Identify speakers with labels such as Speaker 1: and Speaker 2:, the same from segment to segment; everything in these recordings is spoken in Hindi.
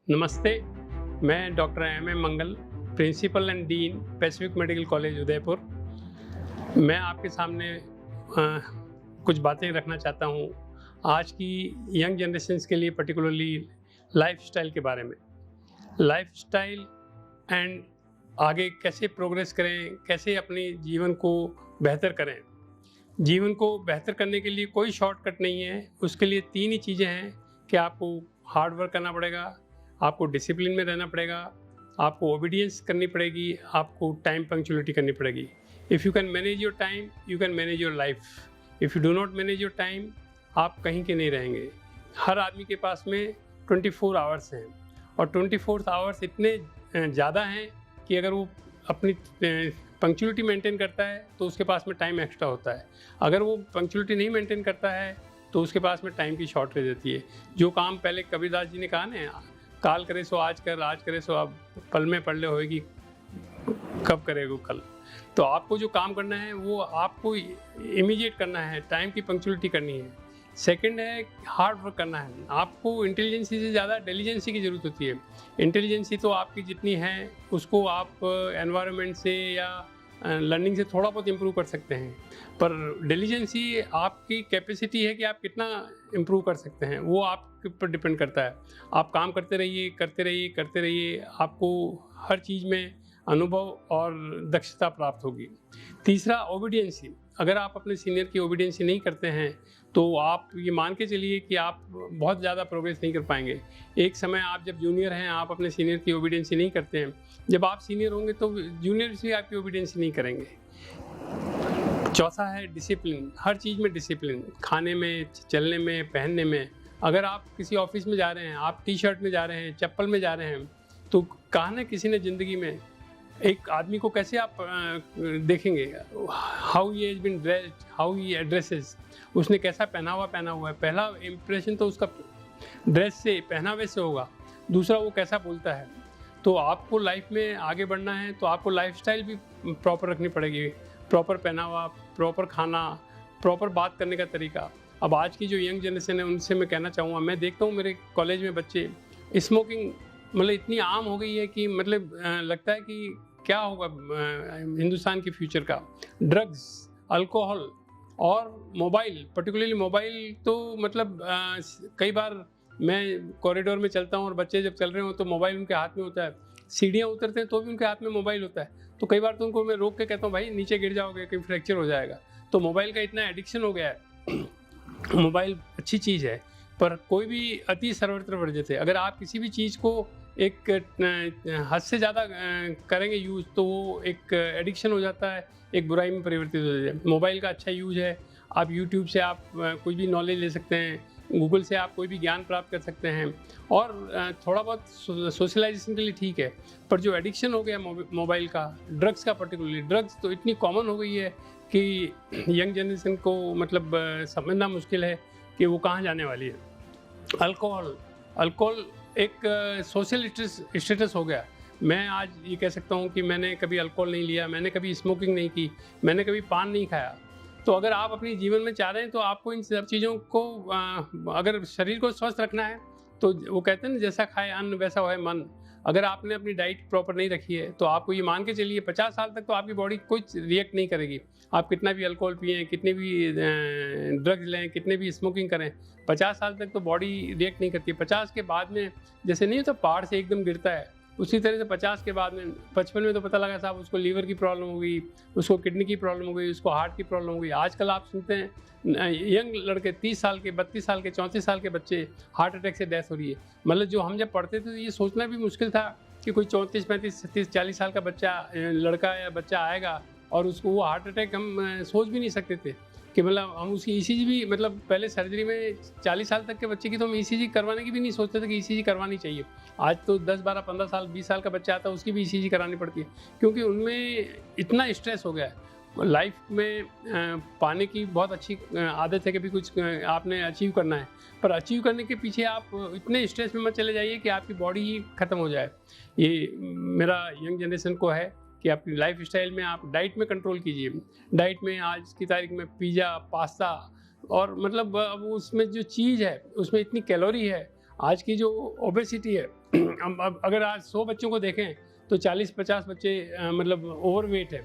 Speaker 1: नमस्ते, मैं doctor M Mangal, principal and dean Pacific Medical College Udaipur. मैं आपके सामने कुछ बातें रखना चाहता हूँ आज की यंग जनरेशन्स के लिए, पर्टिकुलरली लाइफस्टाइल के बारे में। लाइफस्टाइल एंड आगे कैसे प्रोग्रेस करें, कैसे अपने जीवन को बेहतर करें। जीवन को बेहतर करने के लिए कोई शॉर्टकट नहीं है। उसके लिए 3 ही चीज़ें हैं कि आपको हार्ड वर्क करना पड़ेगा, आपको डिसिप्लिन में रहना पड़ेगा, आपको ओबीडियंस करनी पड़ेगी, आपको टाइम पंक्चुअलिटी करनी पड़ेगी। If you can manage your time, you can manage your life. If you do not manage your time, आप कहीं के नहीं रहेंगे। हर आदमी के पास में 24 आवर्स हैं और 24 आवर्स इतने ज़्यादा हैं कि अगर वो अपनी पंक्चुअलिटी मेंटेन करता है तो उसके पास में टाइम एक्स्ट्रा होता है। अगर वो पंक्चुअलिटी नहीं मेंटेन करता है तो उसके पास में टाइम की शॉर्टेज रहती है। जो काम पहले कबीरदास जी ने कहा ना, काल करे सो आज कर, आज करे सो अब, पल में पढ़ ले होएगी कब करेगा कल। तो आपको जो काम करना है वो आपको इमीडिएट करना है, टाइम की पंक्चुअलिटी करनी है। सेकंड है हार्ड वर्क करना है। आपको इंटेलिजेंसी से ज़्यादा डिलीजेंसी की ज़रूरत होती है। इंटेलिजेंसी तो आपकी जितनी है उसको आप एनवायरनमेंट से या लर्निंग से थोड़ा बहुत इम्प्रूव कर सकते हैं, पर डिलीजेंसी आपकी कैपेसिटी है कि आप कितना इम्प्रूव कर सकते हैं, वो आपके ऊपर डिपेंड करता है। आप काम करते रहिए, करते रहिए, करते रहिए, आपको हर चीज़ में अनुभव और दक्षता प्राप्त होगी। तीसरा, ओबीडियंसी। अगर आप अपने सीनियर की ओबीडियंसी नहीं करते हैं तो आप ये मान के चलिए कि आप बहुत ज़्यादा प्रोग्रेस नहीं कर पाएंगे। एक समय आप जब जूनियर हैं, आप अपने सीनियर की ओबीडियंसी नहीं करते हैं, जब आप सीनियर होंगे तो जूनियर्स भी आपकी ओबीडियंसी नहीं करेंगे। चौथा है डिसिप्लिन। हर चीज़ में डिसिप्लिन, खाने में, चलने में, पहनने में। अगर आप किसी ऑफिस में जा रहे हैं, आप टी शर्ट में जा रहे हैं, चप्पल में जा रहे हैं, तो कहा ना किसी ने ज़िंदगी में एक आदमी को कैसे आप देखेंगे, how he has been dressed, how he addresses, उसने कैसा पहना हुआ है। पहला इम्प्रेशन तो उसका ड्रेस से, पहनावे से होगा। दूसरा, वो कैसा बोलता है। तो आपको लाइफ में आगे बढ़ना है तो आपको लाइफस्टाइल भी प्रॉपर रखनी पड़ेगी। प्रॉपर पहनावा, प्रॉपर खाना, प्रॉपर बात करने का तरीका। अब आज की जो यंग जनरेशन है उनसे मैं कहना चाहूँगा, मैं देखता हूँ मेरे कॉलेज में बच्चे, स्मोकिंग मतलब इतनी आम हो गई है कि मतलब लगता है कि क्या होगा हिंदुस्तान के फ्यूचर का। ड्रग्स, अल्कोहल और मोबाइल, पर्टिकुलरली मोबाइल तो मतलब कई बार मैं कॉरिडोर में चलता हूँ और बच्चे जब चल रहे हो तो मोबाइल उनके हाथ में होता है। सीढ़ियाँ उतरते हैं तो भी उनके हाथ में मोबाइल होता है। तो कई बार तो उनको मैं रोक के कहता हूँ, भाई नीचे गिर जाओगे, कहीं फ्रैक्चर हो जाएगा। तो मोबाइल का इतना एडिक्शन हो गया है। मोबाइल अच्छी चीज़ है पर कोई भी अति सर्वत्र वर्जित है। अगर आप किसी भी चीज़ को एक हद से ज़्यादा करेंगे यूज़ तो वो एक एडिक्शन हो जाता है, एक बुराई में परिवर्तित हो जाता है। मोबाइल का अच्छा यूज़ है, आप यूट्यूब से आप कुछ भी नॉलेज ले सकते हैं, गूगल से आप कोई भी ज्ञान प्राप्त कर सकते हैं और थोड़ा बहुत सोशलाइजेशन के लिए ठीक है। पर जो एडिक्शन हो गया मोबाइल का, ड्रग्स का, पर्टिकुलरली ड्रग्स तो इतनी कॉमन हो गई है कि यंग जनरेशन को मतलब समझना मुश्किल है कि वो कहाँ जाने वाली है। अल्कोहल एक सोशल स्टेटस हो गया। मैं आज ये कह सकता हूँ कि मैंने कभी अल्कोहल नहीं लिया, मैंने कभी स्मोकिंग नहीं की, मैंने कभी पान नहीं खाया। तो अगर आप अपने जीवन में चाह रहे हैं तो आपको इन सब चीज़ों को अगर शरीर को स्वस्थ रखना है तो वो कहते हैं ना, जैसा खाए अन्न वैसा होए मन। अगर आपने अपनी डाइट प्रॉपर नहीं रखी है तो आपको ये मान के चलिए 50 साल तक तो आपकी बॉडी कुछ रिएक्ट नहीं करेगी। आप कितना भी अल्कोहल पिएं, कितने भी ड्रग्स लें, कितने भी स्मोकिंग करें, 50 साल तक तो बॉडी रिएक्ट नहीं करती। 50 के बाद में जैसे नहीं होता पहाड़ से एकदम गिरता है, उसी तरह से 50 के बाद में, 55 में तो पता लगा साहब उसको लीवर की प्रॉब्लम हो गई, उसको किडनी की प्रॉब्लम हो गई, उसको हार्ट की प्रॉब्लम हो गई। आजकल आप सुनते हैं यंग लड़के 30 साल के, 32 साल के, 34 साल के बच्चे हार्ट अटैक से डेथ हो रही है। मतलब जो हम जब पढ़ते थे तो ये सोचना भी मुश्किल था कि कोई 34, 35, 36, 40 साल का बच्चा, लड़का या बच्चा आएगा और उसको वो हार्ट अटैक, हम सोच भी नहीं सकते थे कि मतलब हम उसकी ईसीजी भी, मतलब पहले सर्जरी में 40 साल तक के बच्चे की तो हम ईसीजी करवाने की भी नहीं सोचते थे कि ईसीजी करवानी चाहिए। आज तो 10, 12, 15 साल, 20 साल का बच्चा आता है उसकी भी ईसीजी करानी पड़ती है, क्योंकि उनमें इतना स्ट्रेस हो गया है। लाइफ में पाने की बहुत अच्छी आदत है कि भी कुछ आपने अचीव करना है, पर अचीव करने के पीछे आप इतने स्ट्रेस में मत चले जाइए कि आपकी बॉडी ही ख़त्म हो जाए। ये मेरा यंग जनरेशन को है कि अपनी लाइफ स्टाइल में आप डाइट में कंट्रोल कीजिए। डाइट में आज की तारीख में पिज़्ज़ा, पास्ता और मतलब अब उसमें जो चीज़ है उसमें इतनी कैलोरी है। आज की जो ओबेसिटी है अब अगर आज 100 बच्चों को देखें तो 40-50 बच्चे मतलब ओवरवेट है।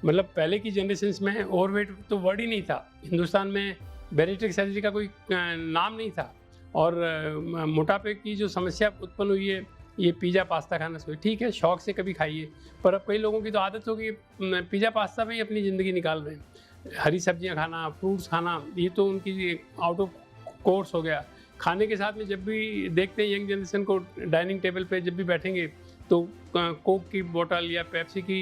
Speaker 1: मतलब पहले की जनरेशन्स में ओवरवेट तो वर्ड ही नहीं था। हिंदुस्तान में बैरिस्ट्रिक सर्जरी का कोई नाम नहीं था। और मोटापे की जो समस्या उत्पन्न हुई है, ये पिज़्ज़ा पास्ता खाना से, ठीक है शौक से कभी खाइए, पर अब कई लोगों की तो आदत हो गई पिज़्ज़ा पास्ता में ही अपनी ज़िंदगी निकाल रहे हैं। हरी सब्जियां खाना, फ्रूट्स खाना, ये तो उनकी आउट ऑफ कोर्स हो गया। खाने के साथ में जब भी देखते हैं यंग जनरेशन को डाइनिंग टेबल पे जब भी बैठेंगे तो कोक की बोतल या पेप्सी की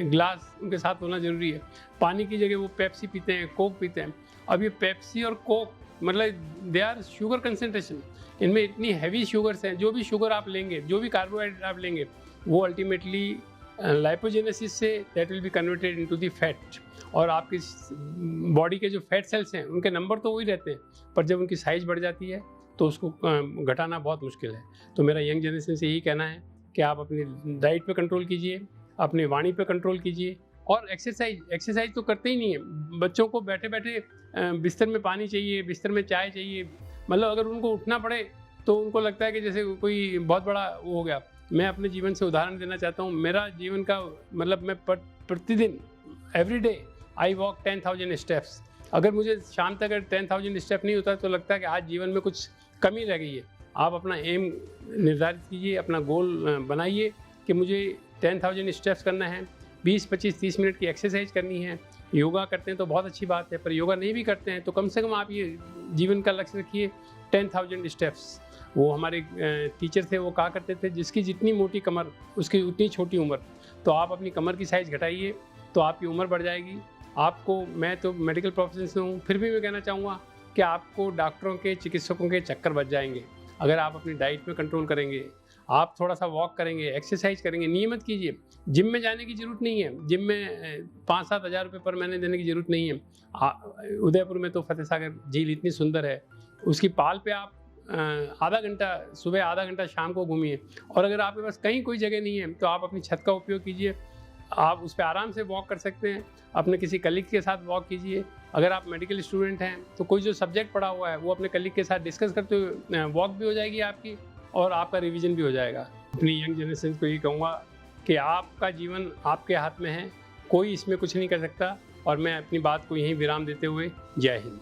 Speaker 1: ग्लास उनके साथ होना ज़रूरी है। पानी की जगह वो पेप्सी पीते हैं, कोक पीते हैं। अब ये पेप्सी और कोक मतलब दे आर शुगर कंसनट्रेशन, इनमें इतनी हैवी शुगर्स हैं। जो भी शुगर आप लेंगे, जो भी कार्बोहाइड्रेट आप लेंगे, वो ultimately lipogenesis say that will be converted into the fat. और आपकी बॉडी के जो फैट सेल्स हैं उनके नंबर तो वही रहते हैं, पर जब उनकी साइज़ बढ़ जाती है तो उसको घटाना बहुत मुश्किल है। तो मेरा यंग जनरेशन से यही कहना है कि आप अपनी डाइट पे कंट्रोल कीजिए, अपनी वाणी पे कंट्रोल कीजिए, और एक्सरसाइज तो करते ही नहीं है। बच्चों को बैठे बैठे बिस्तर में पानी चाहिए, बिस्तर में चाय चाहिए। मतलब अगर उनको उठना पड़े तो उनको लगता है कि जैसे कोई बहुत बड़ा वो हो गया। मैं अपने जीवन से उदाहरण देना चाहता हूँ। मेरा जीवन का मतलब मैं प्रतिदिन every day I walk 10,000 steps. अगर मुझे शाम तक अगर 10,000 स्टेप नहीं होता तो लगता है कि आज जीवन में कुछ कमी रह गई है। आप अपना एम निर्धारित कीजिए, अपना गोल बनाइए कि मुझे 10,000 स्टेप्स करना है, 20, 25, 30 मिनट की एक्सरसाइज करनी है। योगा करते हैं तो बहुत अच्छी बात है, पर योगा नहीं भी करते हैं तो कम से कम आप ये जीवन का लक्ष्य रखिए 10,000 स्टेप्स। वो हमारे टीचर थे, वो कहा करते थे जिसकी जितनी मोटी कमर उसकी उतनी छोटी उम्र। तो आप अपनी कमर की साइज़ घटाइए तो आपकी उम्र बढ़ जाएगी। आपको, मैं तो मेडिकल प्रोफेशन से हूँ, फिर भी मैं कहना चाहूँगा कि आपको डॉक्टरों के, चिकित्सकों के चक्कर बच जाएंगे अगर आप अपनी डाइट में कंट्रोल करेंगे। आप थोड़ा सा वॉक करेंगे, एक्सरसाइज करेंगे, नियमित कीजिए। जिम में जाने की ज़रूरत नहीं है, जिम में 5-7 हज़ार रुपये पर महीने देने की ज़रूरत नहीं है। उदयपुर में तो फतेह सागर झील इतनी सुंदर है, उसकी पाल पे आप आधा घंटा सुबह, आधा घंटा शाम को घूमिए। और अगर आपके पास कहीं कोई जगह नहीं है तो आप अपनी छत का उपयोग कीजिए, आप उस पर आराम से वॉक कर सकते हैं। अपने किसी कलीग के साथ वॉक कीजिए। अगर आप मेडिकल स्टूडेंट हैं तो कोई जो सब्जेक्ट पढ़ा हुआ है वो अपने कलीग के साथ डिस्कस करते हुए वॉक भी हो जाएगी आपकी, और आपका रिवीजन भी हो जाएगा। अपनी यंग जनरेशन को यही कहूँगा कि आपका जीवन आपके हाथ में है, कोई इसमें कुछ नहीं कर सकता। और मैं अपनी बात को यहीं विराम देते हुए, जय हिंद।